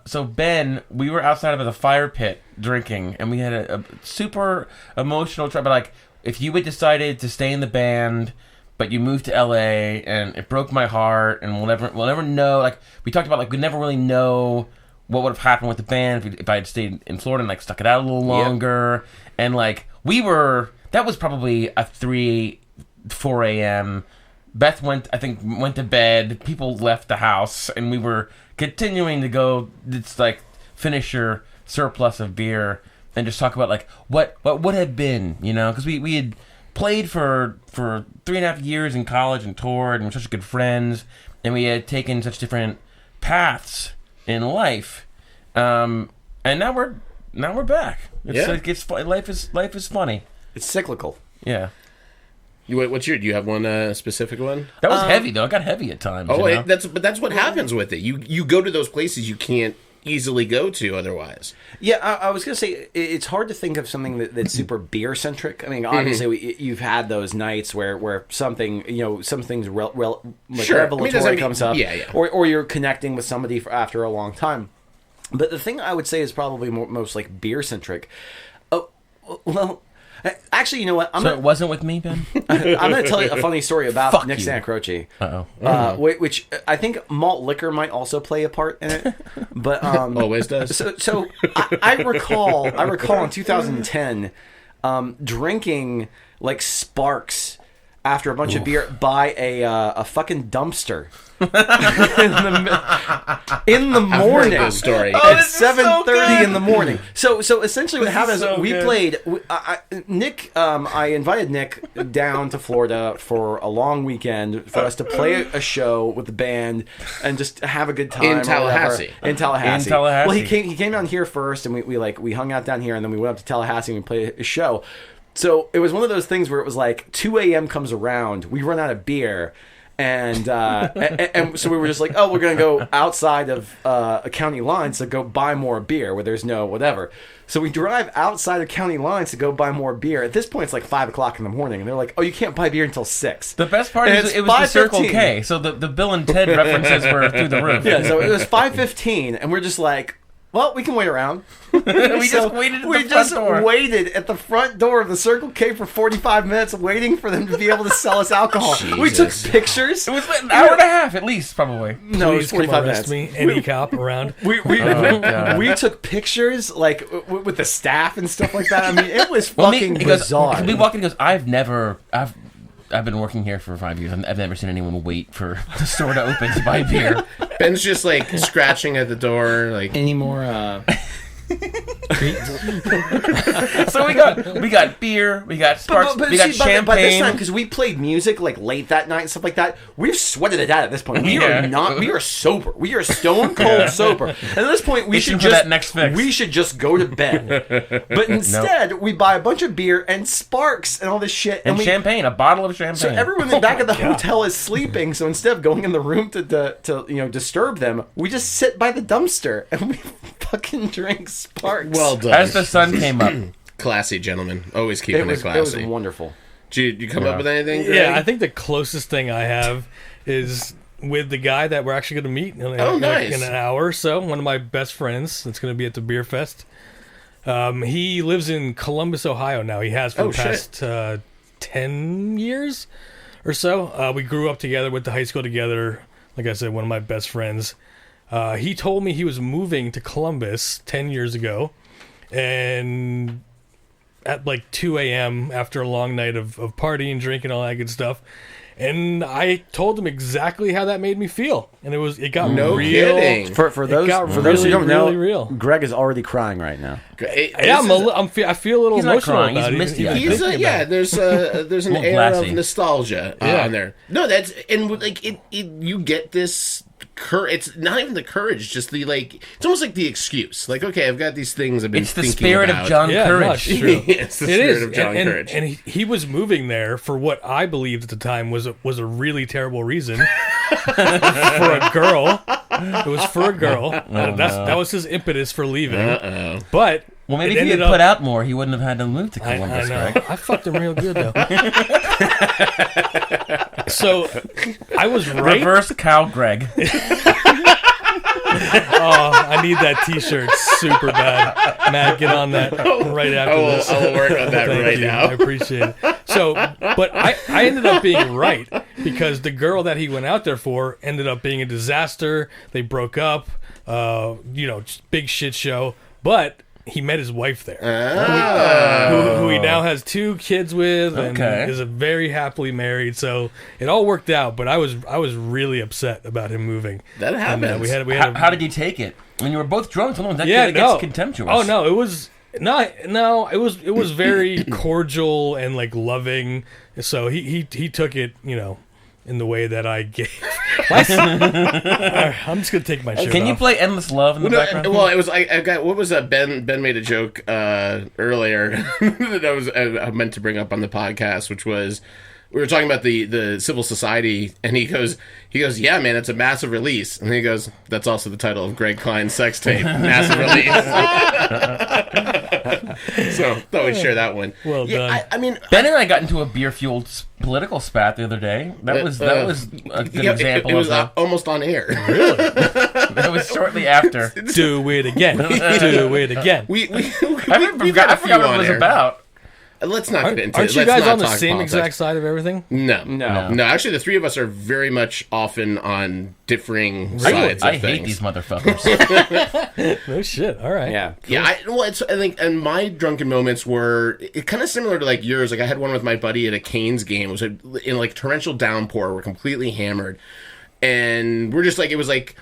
So Ben, we were outside of the fire pit drinking, and we had a super emotional trip. But like, if you had decided to stay in the band, but you moved to LA, and it broke my heart, and we'll never know. Like we talked about, like we never really know what would have happened with the band if I had stayed in Florida and like stuck it out a little longer. Yep. And like that was probably a 4 a.m. Beth went to bed. People left the house, and we were continuing to go. It's like finish your surplus of beer and just talk about like what would have been, you know, because we had played for 3.5 years in college and toured and we're such good friends, and we had taken such different paths in life, and now we're back. Life is funny. It's cyclical. Yeah. What's your? Do you have one specific one? That was heavy though. It got heavy at times. Oh, that's what happens with it. You go to those places you can't easily go to otherwise. Yeah, I was gonna say it's hard to think of something that's super beer centric. I mean, obviously you've had those nights where something something's revelatory comes up, or you're connecting with somebody after a long time. But the thing I would say is probably most like beer centric. Oh, well. Actually, you know what? It wasn't with me, Ben? I'm going to tell you a funny story about Nick Santacroce. Which I think malt liquor might also play a part in it. But always does. So I recall in 2010 drinking like Sparks after a bunch of beer by a fucking dumpster. in the morning. This story. At 7:30 in the morning. So essentially what happened is we played. Nick, I invited Nick down to Florida for a long weekend for us to play a show with the band and just have a good time in Tallahassee. Well, he came down here first, and we hung out down here, and then we went up to Tallahassee and we played a show. So it was one of those things where it was like 2 a.m. comes around, we run out of beer. And and so we were just like, oh, we're gonna go outside of a county lines to go buy more beer where there's no whatever. So we drive outside of county lines to go buy more beer. At this point, it's like 5 o'clock in the morning, and they're like, oh, you can't buy beer until 6. The best part is it was the Circle K, so the Bill and Ted references were through the roof. Yeah, so it was 5:15, and we're just like, well, we can wait around. We just waited at the front door of the Circle K for 45 minutes waiting for them to be able to sell us alcohol. Jesus. We took pictures. It was an hour and a half at least, probably. No, it was 45 minutes. Me, any cop around. We took pictures like with the staff and stuff like that. I mean, it was fucking bizarre. We walk in and he goes, I've been working here for 5 years. I've never seen anyone wait for the store to open to buy beer. Ben's just like scratching at the door, like any more. So we got beer, we got Sparks, we got champagne. By this time, because we played music like late that night and stuff like that, we've sweated it out at this point. We are sober. We are stone cold sober. And at this point, we should just go to bed. But instead, we buy a bunch of beer and Sparks and all this shit and champagne, a bottle of champagne. So everyone in the back of the hotel is sleeping. So instead of going in the room to disturb them, we just sit by the dumpster and we fucking drink Sparks. Well done. As the sun came up. Classy, gentlemen. Always keeping it classy. It was wonderful. Did you come up with anything, Greg? Yeah, I think the closest thing I have is with the guy that we're actually going to meet in an hour or so. One of my best friends that's going to be at the Beer Fest. He lives in Columbus, Ohio now. He has for the past 10 years or so. We grew up together, went to high school together. Like I said, one of my best friends. He told me he was moving to Columbus 10 years ago, and at like 2 a.m. after a long night of partying, drinking, all that good stuff. And I told him exactly how that made me feel, and it got real. Kidding. For those who don't know, real. Greg is already crying right now. I feel a little emotional about it. There's an air of nostalgia on there. No, that's and like you get this. It's not even the courage, just the it's almost like the excuse. Like, okay, I've got these things I've been thinking about. It's the spirit of John Courage. It's the spirit of John Courage. And he was moving there for what I believed at the time was a really terrible reason for a girl. It was for a girl. That was his impetus for leaving. But well, maybe if he had put out more, he wouldn't have had to move to Columbus. I know. I fucked him real good though. So I was right. Reverse cow Greg. I need that T-shirt super bad. Matt, get on that right after this. I'll work on that right now. I appreciate it. So, but I ended up being right because the girl that he went out there for ended up being a disaster. They broke up. Just big shit show. But he met his wife there, who he now has 2 kids with, and is very happily married. So it all worked out. But I was really upset about him moving. That happened. How did you take it? When you were both drunk, sometimes that gets contemptuous. Oh no, it was it was very cordial and like loving. So he took it, in the way that I gave I'm just gonna take my shirt Can you off. play Endless Love in the background? Well, it was I got what was that? Ben made a joke earlier that I meant to bring up on the podcast, which was we were talking about the civil society, and he goes, yeah, man, it's a massive release, and he goes, that's also the title of Greg Klein's sex tape, massive release. So thought we'd share that one. Well done. I mean, Ben and I got into a beer-fueled political spat the other day. That was a good example. It was of almost on air. Really? That was shortly after. Do it again. Do it again. I forgot what it was about. Let's not get into it. Aren't you Let's guys not on the talk same politics. exact side of everything? No. Actually, the three of us are very much often on differing sides of I things. hate these motherfuckers. No shit. All right. Yeah. Yeah, I think, and my drunken moments were kind of similar to like yours. Like I had one with my buddy at a Canes game. It was in like torrential downpour. We're completely hammered, and we're just like, it was like.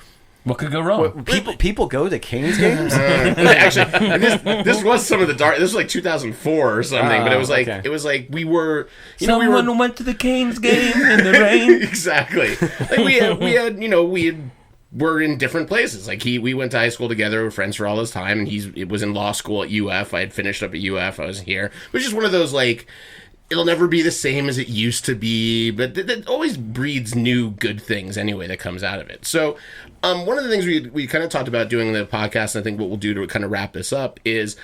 What could go wrong? People go to Canes games? Actually, this was some of the dark. This was like 2004 or something, but it was like it was like we were. Someone went to the Canes game in the rain. Exactly. Like we were in different places. Like we went to high school together. We were friends for all this time, and it was in law school at UF. I had finished up at UF. I was here. It was just one of those like. It'll never be the same as it used to be, but that always breeds new good things anyway that comes out of it. So one of the things we kind of talked about doing in the podcast, and I think what we'll do to kind of wrap this up is,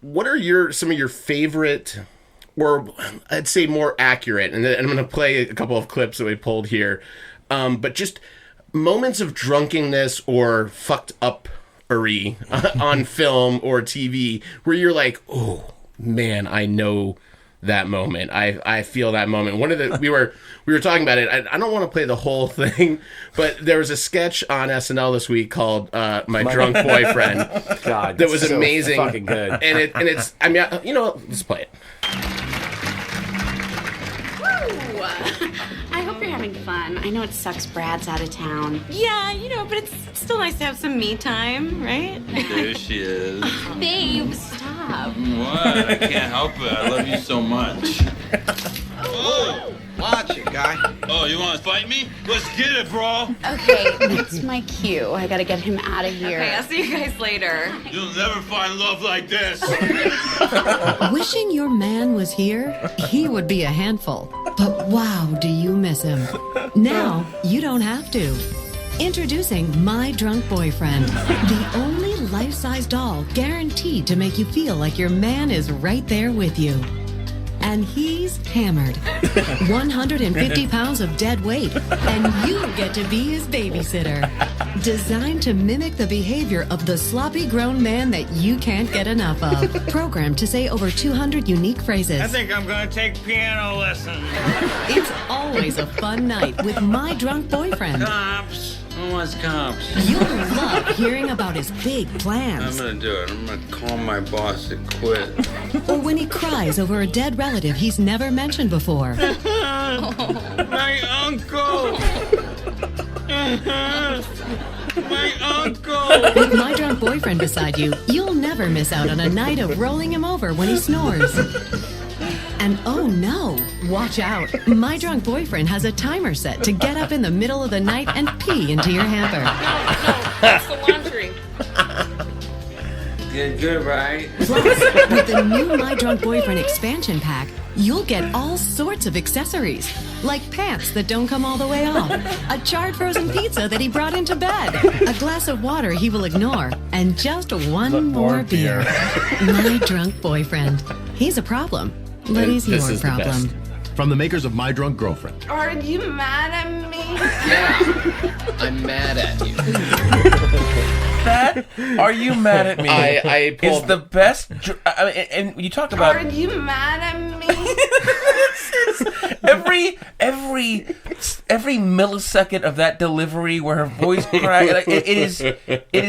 what are some of your favorite, or I'd say more accurate, and I'm going to play a couple of clips that we pulled here, but just moments of drunkenness or fucked up-ery on film or TV where you're like, oh, man, I know that moment. I feel that moment. One of the we were talking about it. I don't want to play the whole thing, but there was a sketch on SNL this week called "My Drunk Boyfriend." God, that was so amazing, fucking good. And it's. I mean, let's play it. I hope you're having fun. I know it sucks Brad's out of town. Yeah, but it's still nice to have some me time, right? There she is. Babe, stop. What? I can't help it. I love you so much. Oh, watch it, guy. Oh, you want to fight me? Let's get it, bro. Okay, that's my cue. I gotta get him out of here. Okay, I'll see you guys later. You'll never find love like this. Wishing your man was here, he would be a handful. But wow, do you miss him? Now, you don't have to. Introducing My Drunk Boyfriend, the only life-size doll guaranteed to make you feel like your man is right there with you. And he's hammered. 150 pounds of dead weight, and you get to be his babysitter. Designed to mimic the behavior of the sloppy grown man that you can't get enough of. Programmed to say over 200 unique phrases. I think I'm gonna take piano lessons. It's always a fun night with My Drunk Boyfriend. Cops. Who wants cops? You'll love hearing about his big plans. I'm gonna do it. I'm gonna call my boss to quit. Or when he cries over a dead relative he's never mentioned before. My uncle! My uncle! With My Drunk Boyfriend beside you, you'll never miss out on a night of rolling him over when he snores. And oh no, watch out. My Drunk Boyfriend has a timer set to get up in the middle of the night and pee into your hamper. No, that's the laundry. Did good, right? Plus, with the new My Drunk Boyfriend expansion pack, you'll get all sorts of accessories. Like pants that don't come all the way off, a charred frozen pizza that he brought into bed, a glass of water he will ignore, and just one more beer. My Drunk Boyfriend. He's a problem, but he's your problem. From the makers of My Drunk Girlfriend. Are you mad at me? Yeah, I'm mad at you. That Are You Mad at Me? I is the best. I mean, and you talk about. Are you mad at me? every millisecond of that delivery where her voice cracks, like, it is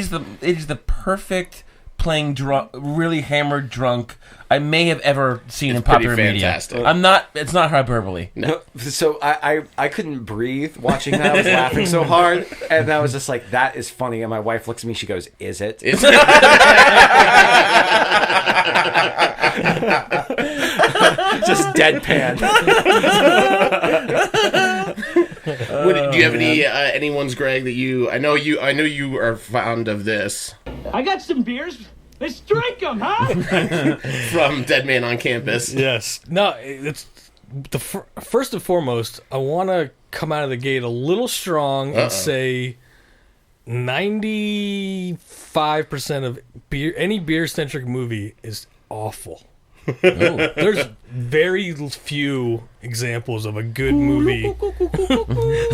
the perfect playing drunk, really hammered drunk. I may have ever seen in It's pretty popular media. fantastic. I'm not. It's not hyperbole. No, so I couldn't breathe watching that. I was laughing so hard, and I was just like, "That is funny." And my wife looks at me. She goes, "Is it?" It's just deadpan. Do you have any ones, Greg, that you? I know you are fond of this. I got some beers. Let's drink them, huh? From Dead Man on Campus. Yes. No, it's the first and foremost. I want to come out of the gate a little strong and say 95% of any beer-centric movie is awful. There's very few examples of a good movie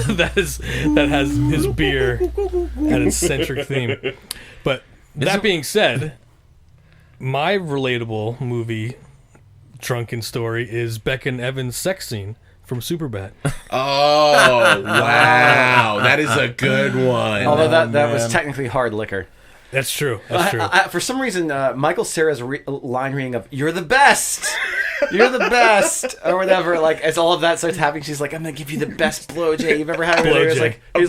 that has his beer at its centric theme. But that being said, my relatable movie, Drunken story, is Beck and Evan's sex scene from Superbad. Oh, wow. That is a good one. Although that was technically hard liquor. That's true. That's true. For some reason, Michael Cera's line reading of "You're the best, you're the best" or whatever, like as all of that starts happening, she's like, "I'm gonna give you the best blowjay you've ever had." He's like, "You're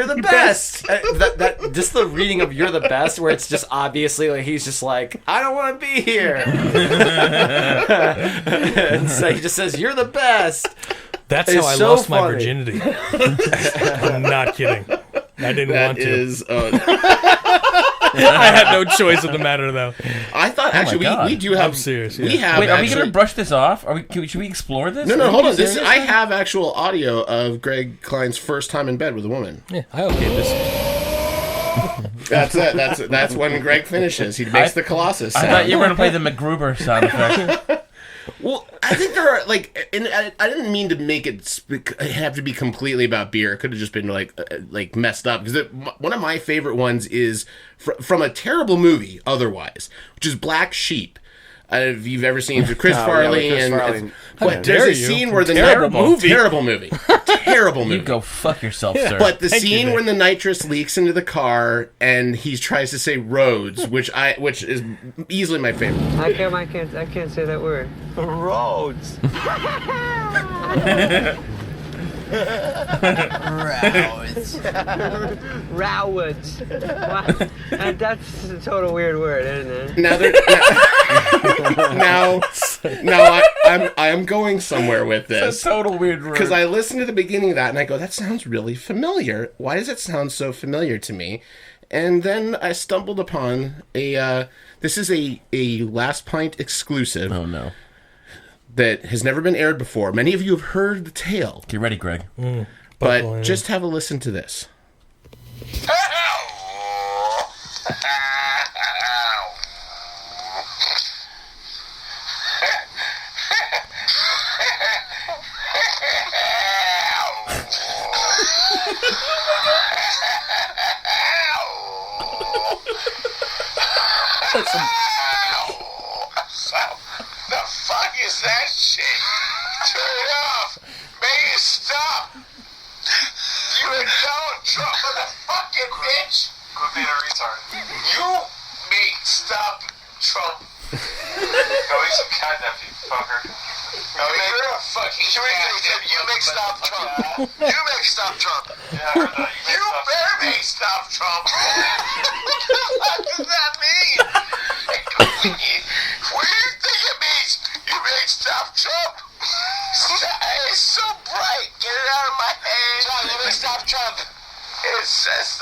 the best." That just the reading of "You're the best," where it's just obviously like he's just like, "I don't want to be here," and so he just says, "You're the best." That's how I lost my virginity. I'm not kidding. I didn't want to. I had no choice in the matter, though. I thought we do have. I'm serious. We have. Wait, are we going to brush this off? Should we explore this? No, hold on. I have actual audio of Greg Klein's first time in bed with a woman. Yeah, I okayed this. That's it. That's when Greg finishes. He makes the Colossus sound. I thought you were going to play the MacGruber sound effect. Well, I think there are and I didn't mean to make it have to be completely about beer. It could have just been like messed up, because one of my favorite ones is from a terrible movie otherwise, which is Black Sheep. If you've ever seen Chris Farley but there's a scene where terrible movie. You go fuck yourself, sir. But the scene when the nitrous leaks into the car and he tries to say roads, which is easily my favorite. I can't say that word. Roads. Rowards. Wow. That's a total weird word, isn't it? Now I am going somewhere with this. It's a total weird word. Because I listened to the beginning of that and I go, that sounds really familiar. Why does it sound so familiar to me? And then I stumbled upon this is a Last Pint exclusive. Oh no. That has never been aired before. Many of you have heard the tale. Get ready, Greg. But just have a listen to this. The fuck is that shit? Turn it off! Make it stop! You don't Trump, motherfucking bitch! Quit being a retard. You make stop Trump. Go eat some catnip, you fucker. No, you're a fucking catnip. You make stop Trump. You make stop Trump. Yeah, I heard that. You better make stop Trump. What the fuck does that mean? What do you think it means? You make stop Trump. It's so bright. Get it out of my head. John, you make stop Trump. It says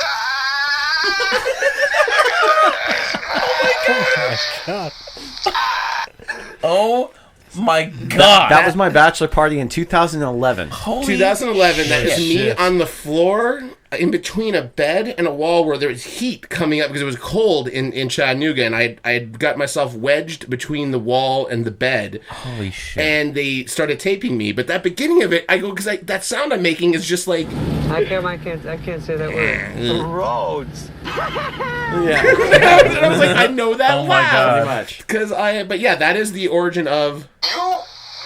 Oh my god. That was my bachelor party in 2011. 2011. That is me shit. on the floor in between a bed and a wall where there was heat coming up because it was cold in Chattanooga, and I had got myself wedged between the wall and the bed. Holy shit. And they started taping me. But that beginning of it, I go, because that sound I'm making is just like... I can't say that word. Roads. Yeah. And I was like, I know that Oh my loud. God. But yeah, that is the origin of... You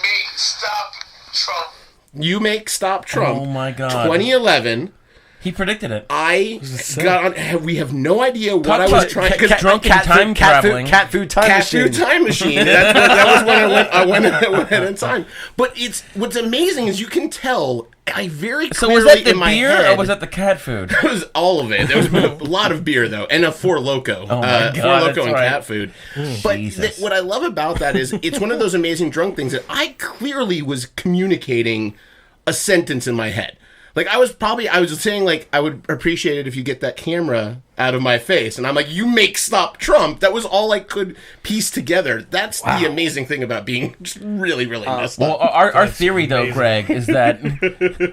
make stop Trump. You Make Stop Trump. Oh my god. 2011. He predicted it. I got on. We have no idea what Talk I was about trying. drunken time traveling. Cat food time machine. That was when I went in time. But what's amazing is you can tell. I very So clearly was that the in my beer head, or was that the cat food? It was all of it. There was a lot of beer though, and a Four Loko. Oh my God, Four Loko that's and right. cat food. But what I love about that is it's one of those amazing drunk things that I clearly was communicating a sentence in my head. Like I was saying like I would appreciate it if you get that camera out of my face, and I'm like, you make stop Trump. That was all I could piece together. That's the amazing thing about being just really, really messed Well, up. our theory though, Greg, is that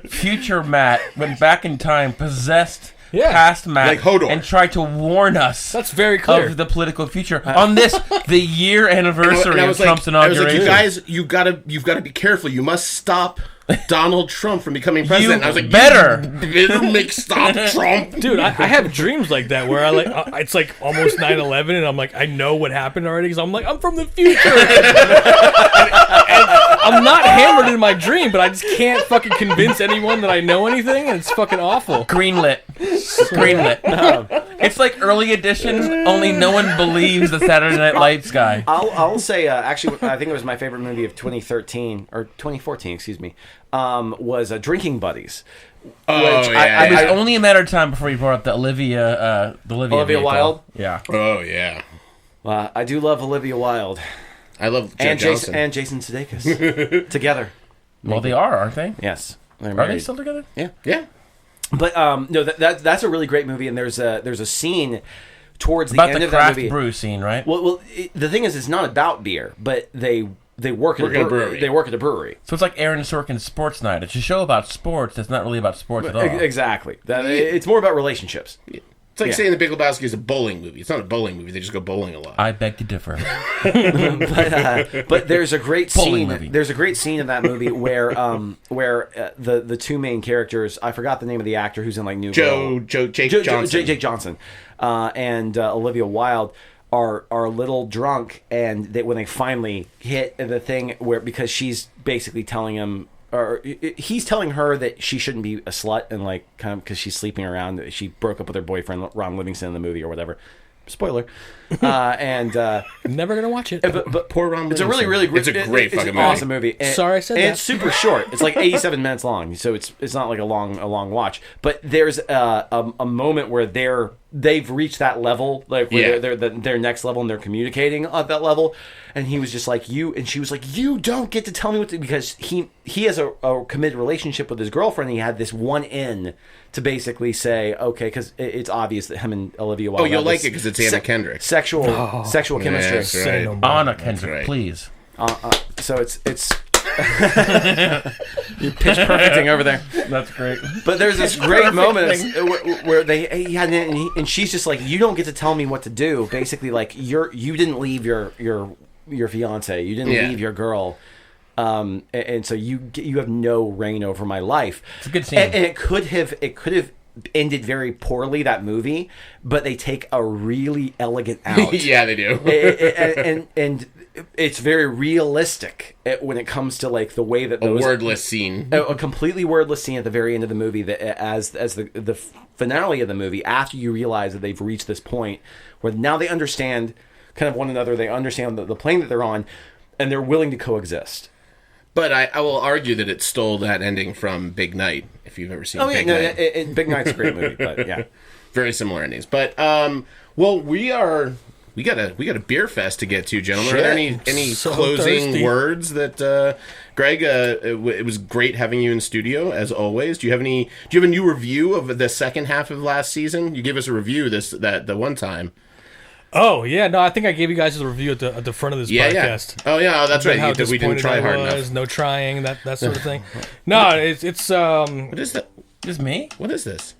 future Matt went back in time, possessed past Matt, Like Hodor. and tried to warn us. That's very clear. Of the political future on this, the year anniversary And I of was Trump's like, I was inauguration. like, you guys, you've got to be careful. You must stop Donald Trump from becoming president. You I was like, better. You better make stop Trump. Dude, I have dreams like that where it's like almost 9/11 and I'm like, I know what happened already because I'm like, I'm from the future. and I'm not hammered in my dream, but I just can't fucking convince anyone that I know anything, and it's fucking awful. Greenlit. It's like early edition, only no one believes the Saturday Night Lights guy. I'll say, actually, I think it was my favorite movie of 2013, or 2014, excuse me, was Drinking Buddies. It was only a matter of time before you brought up the Olivia vehicle. Wilde? Yeah. Oh, yeah. I do love Olivia Wilde. I love and Johnson. Jason Sudeikis together. Well, they are, aren't they? Yes. Are they still together? Yeah. Yeah. But no, that's a really great movie, and there's a scene towards the About end the of that craft movie. brew scene, right? Well, the thing is, it's not about beer, but they work at a brewery. They work at a brewery. So it's like Aaron Sorkin's Sports Night. It's a show about sports that's not really about sports at all. Exactly. It's more about relationships. It's like saying The Big Lebowski is a bowling movie. It's not a bowling movie. They just go bowling a lot. I beg to differ. But there's a great Bowling scene. movie. There's a great scene in that movie where the two main characters. I forgot the name of the actor who's in like New Girl. Jake Johnson. Jake Johnson, and Olivia Wilde are a little drunk, and when they finally hit the thing where because she's basically telling him. Or he's telling her that she shouldn't be a slut and like kind of because she's sleeping around. She broke up with her boyfriend Ron Livingston in the movie or whatever. Spoiler. And never gonna watch it. But poor Ron It's a Livingston. really great. It's a great fucking movie. Awesome movie. And, Sorry I said and that. it's super short. It's like 87 minutes long, so it's not like a long watch. But there's a moment where they've reached that level, like where they're their next level, and they're communicating at that level. And he was just like, you, and she was like, you don't get to tell me what to, because he has a committed relationship with his girlfriend. And he had this one in to basically say, okay, because it's obvious that him and Olivia Wilde. Oh, you'll have like this it because it's Anna Kendrick. Sexual chemistry. That's right. Anna Kendrick, please. So it's you're pitch perfecting over there. That's great. But there's this great moment where he had and she's just like, you don't get to tell me what to do. Basically, like you didn't leave your fiance, you didn't leave your girl, and so you have no reign over my life. It's a good scene, and it could have ended very poorly, that movie, but they take a really elegant out. Yeah, they do. and it's very realistic when it comes to like the way that those, wordless scene, a completely wordless scene at the very end of the movie, that as the finale of the movie, after you realize that they've reached this point where now they understand kind of one another, they understand the plane that they're on, and they're willing to coexist. But I will argue that it stole that ending from Big Night, if you've ever seen Big Night. Big Night's a great movie, but yeah. Very similar endings. But, well, we got a beer fest to get to, gentlemen. Shit. Are there any So closing thirsty. words that, Greg, it was great having you in studio, as always. Do you have a new review of the second half of last season? You gave us a review the one time. Oh yeah, no, I think I gave you guys a review at the front of this podcast. Oh yeah, that's right. How We didn't try hard enough. No trying, that sort of thing. No, it's What is that? Is me? What is this?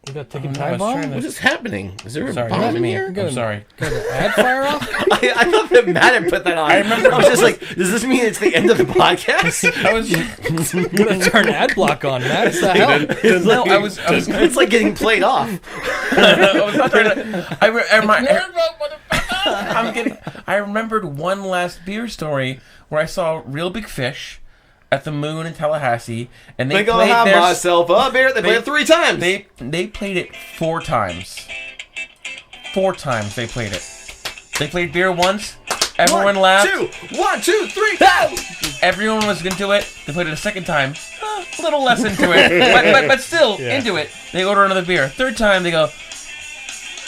You got taking time on? What is happening? Is there a Sorry, bomb not in me. here? I'm sorry. Got an ad fire off? I thought that Matt had put that on. I remember. I was just like, does this mean it's the end of the podcast? I was gonna turn ad block on, Matt. What the hell? No, I was. It's like getting played off. I remembered one last beer story where I saw Real Big Fish at the Moon in Tallahassee, and They gonna have myself a beer. They played it 3 times. They played it 4 times. 4 times they played it. They played beer once. Everyone laughed. 1, 2, 3, go! Everyone was into it. They played it a second time. A little less into it, but still into it. They order another beer. 3rd time they go,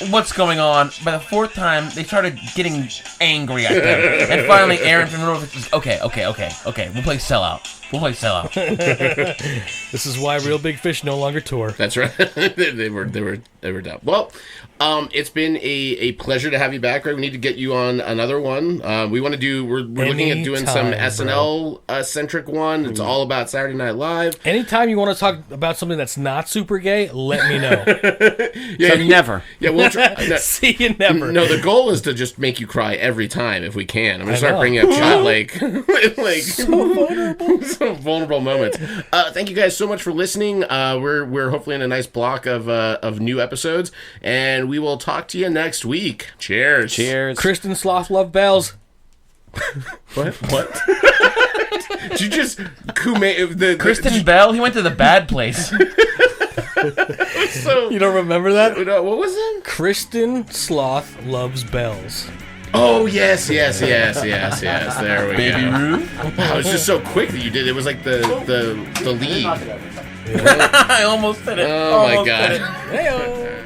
what's going on? By the 4th time, they started getting angry at them. And finally, Aaron from North was okay. We'll play Sellout. This is why Real Big Fish no longer tour. That's right. they were dumb. Well, it's been a pleasure to have you back, Greg. We need to get you on another one. We want to do. We're looking at doing some SNL centric one. It's all about Saturday Night Live. Anytime you want to talk about something that's not super gay, let me know. Never. Yeah, we'll try. See you never. No, the goal is to just make you cry every time if we can. I'm gonna start bringing up child like so vulnerable moments. Thank you guys so much for listening. We're hopefully in a nice block of new episodes, and we will talk to you next week. Cheers. Kristen Sloth love bells. What? Did you just Kristen Bell? He went to the bad place. So, you don't remember that? What was it? Kristen Sloth loves bells. Oh, yes. There we Baby go. Ruth? Wow, it was just so quick that you did it. It was like the lead. I almost did it. Oh, my God. Hey-o.